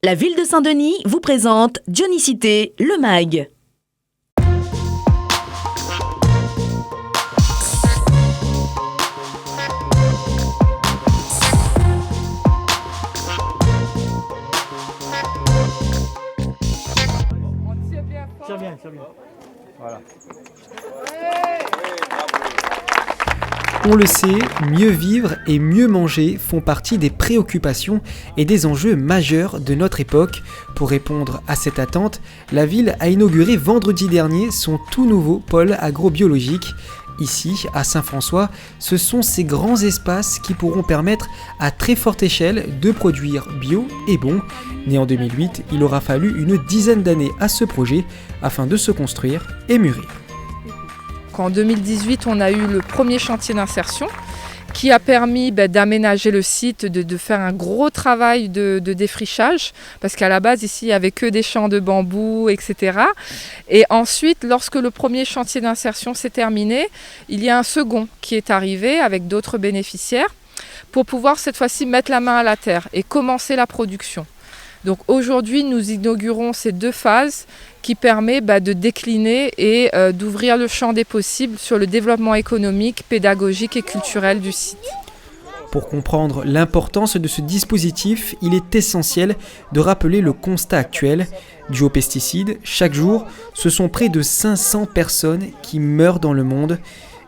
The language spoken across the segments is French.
La ville de Saint-Denis vous présente Johnny Cité, le MAG. Tire bien. Voilà. On le sait, mieux vivre et mieux manger font partie des préoccupations et des enjeux majeurs de notre époque. Pour répondre à cette attente, la ville a inauguré vendredi dernier son tout nouveau pôle agrobiologique. Ici, à Saint-François, ce sont ces grands espaces qui pourront permettre à très forte échelle de produire bio et bon. Né en 2008, il aura fallu une dizaine d'années à ce projet afin de se construire et mûrir. En 2018, on a eu le premier chantier d'insertion qui a permis d'aménager le site, de faire un gros travail de défrichage, parce qu'à la base, ici, il n'y avait que des champs de bambou, etc. Et ensuite, lorsque le premier chantier d'insertion s'est terminé, il y a un second qui est arrivé avec d'autres bénéficiaires pour pouvoir cette fois-ci mettre la main à la terre et commencer la production. Donc aujourd'hui, nous inaugurons ces deux phases qui permettent de décliner et d'ouvrir le champ des possibles sur le développement économique, pédagogique et culturel du site. Pour comprendre l'importance de ce dispositif, il est essentiel de rappeler le constat actuel. Dû aux pesticides, chaque jour, ce sont près de 500 personnes qui meurent dans le monde.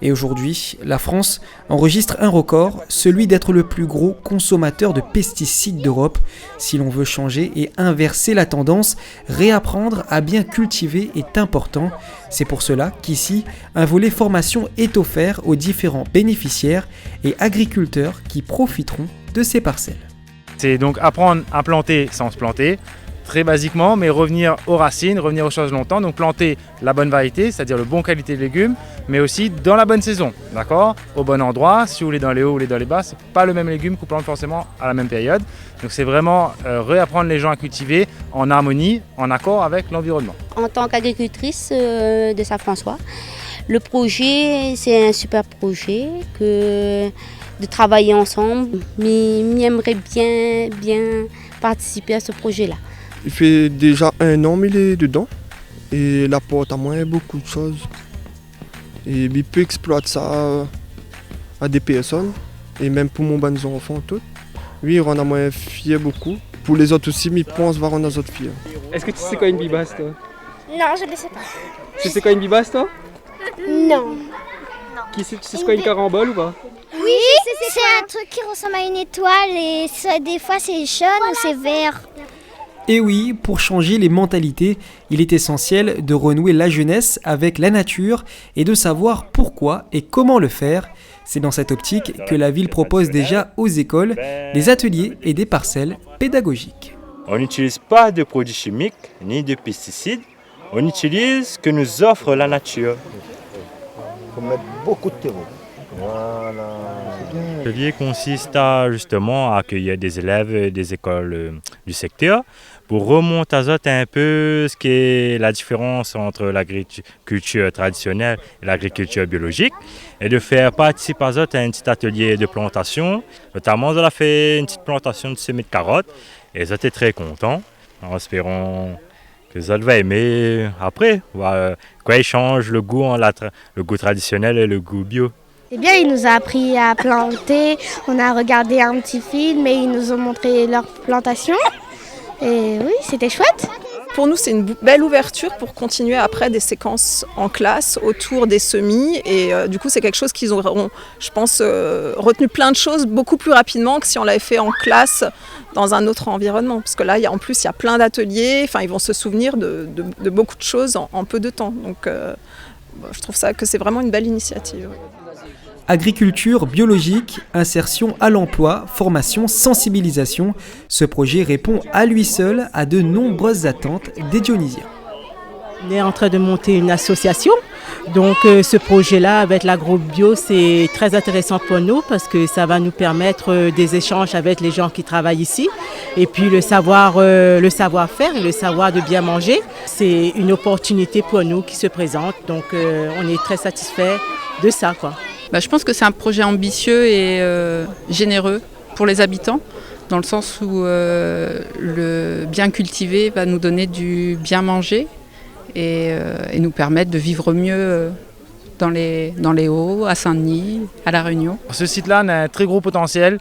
Et aujourd'hui, la France enregistre un record, celui d'être le plus gros consommateur de pesticides d'Europe. Si l'on veut changer et inverser la tendance, réapprendre à bien cultiver est important. C'est pour cela qu'ici, un volet formation est offert aux différents bénéficiaires et agriculteurs qui profiteront de ces parcelles. C'est donc apprendre à planter sans se planter, très basiquement, mais revenir aux racines, revenir aux choses longtemps, donc planter la bonne variété, c'est-à-dire le bon qualité de légumes, mais aussi dans la bonne saison, d'accord ? Au bon endroit, si vous voulez dans les hauts ou dans les bas, c'est pas le même légume qu'on plante forcément à la même période. Donc c'est vraiment réapprendre les gens à cultiver en harmonie, en accord avec l'environnement. En tant qu'agricultrice de Saint-François, le projet, c'est un super projet de travailler ensemble, mais j'aimerais bien participer à ce projet-là. Il fait déjà 1 an mais il est dedans et il apporte à moi beaucoup de choses. Et il peut exploiter ça à des personnes et même pour mon bonnes enfants tout. Oui, il rend à moi fier beaucoup. Pour les autres aussi, mais il pense va rendre les autres fiers. Est-ce que tu sais quoi une bibasse toi? Non, je ne sais pas. Tu sais quoi une bibasse toi? Non. Tu sais quoi une carambole ou pas? Oui, c'est un truc qui ressemble à une étoile et des fois c'est jaune ou c'est vert. Et oui, pour changer les mentalités, il est essentiel de renouer la jeunesse avec la nature et de savoir pourquoi et comment le faire. C'est dans cette optique que la ville propose déjà aux écoles des ateliers et des parcelles pédagogiques. On n'utilise pas de produits chimiques ni de pesticides, on utilise ce que nous offre la nature. Il faut mettre beaucoup de terreau. Voilà. L'atelier consiste à justement accueillir des élèves des écoles du secteur pour remonter à zot un peu ce qui est la différence entre l'agriculture traditionnelle et l'agriculture biologique et de faire participer à zot à un petit atelier de plantation. Notamment, on a fait une petite plantation de semis de carottes et ils étaient très contents en espérant que ça va aimer après. Quoi, ils changent le goût le goût traditionnel et le goût bio. Eh bien, il nous a appris à planter, on a regardé un petit film et ils nous ont montré leur plantation. Et oui, c'était chouette. Pour nous, c'est une belle ouverture pour continuer après des séquences en classe autour des semis. Et du coup, c'est quelque chose qu'ils auront, je pense, retenu plein de choses beaucoup plus rapidement que si on l'avait fait en classe dans un autre environnement. Parce que là, il y a plein d'ateliers. Enfin, ils vont se souvenir de beaucoup de choses en peu de temps. Donc, je trouve que c'est vraiment une belle initiative. Agriculture biologique, insertion à l'emploi, formation, sensibilisation. Ce projet répond à lui seul à de nombreuses attentes des Dionysiens. On est en train de monter une association. Donc ce projet-là avec l'agro-bio, c'est très intéressant pour nous parce que ça va nous permettre des échanges avec les gens qui travaillent ici. Et puis le savoir-faire et le savoir de bien manger, c'est une opportunité pour nous qui se présente. Donc on est très satisfaits de ça, quoi. Je pense que c'est un projet ambitieux et généreux pour les habitants. dans le sens où le bien cultivé va nous donner du bien manger et nous permettre de vivre mieux dans les Hauts, à Saint-Denis, à La Réunion. Ce site-là a un très gros potentiel.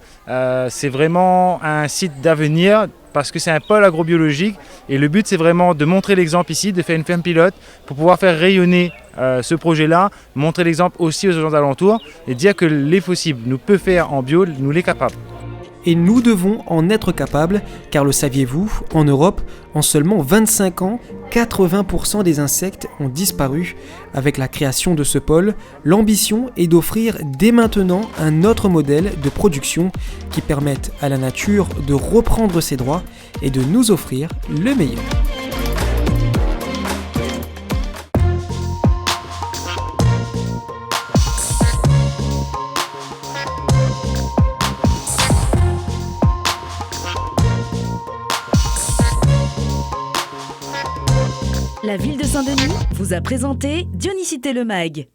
C'est vraiment un site d'avenir parce que c'est un pôle agrobiologique et le but c'est vraiment de montrer l'exemple ici, de faire une ferme pilote pour pouvoir faire rayonner ce projet-là, montrer l'exemple aussi aux gens alentours et dire que les possibles, nous peut faire en bio, nous les capables. Et nous devons en être capables, car le saviez-vous, en Europe, en seulement 25 ans, 80% des insectes ont disparu. Avec la création de ce pôle, l'ambition est d'offrir dès maintenant un autre modèle de production qui permette à la nature de reprendre ses droits et de nous offrir le meilleur. La ville de Saint-Denis vous a présenté Dionicité le Mag.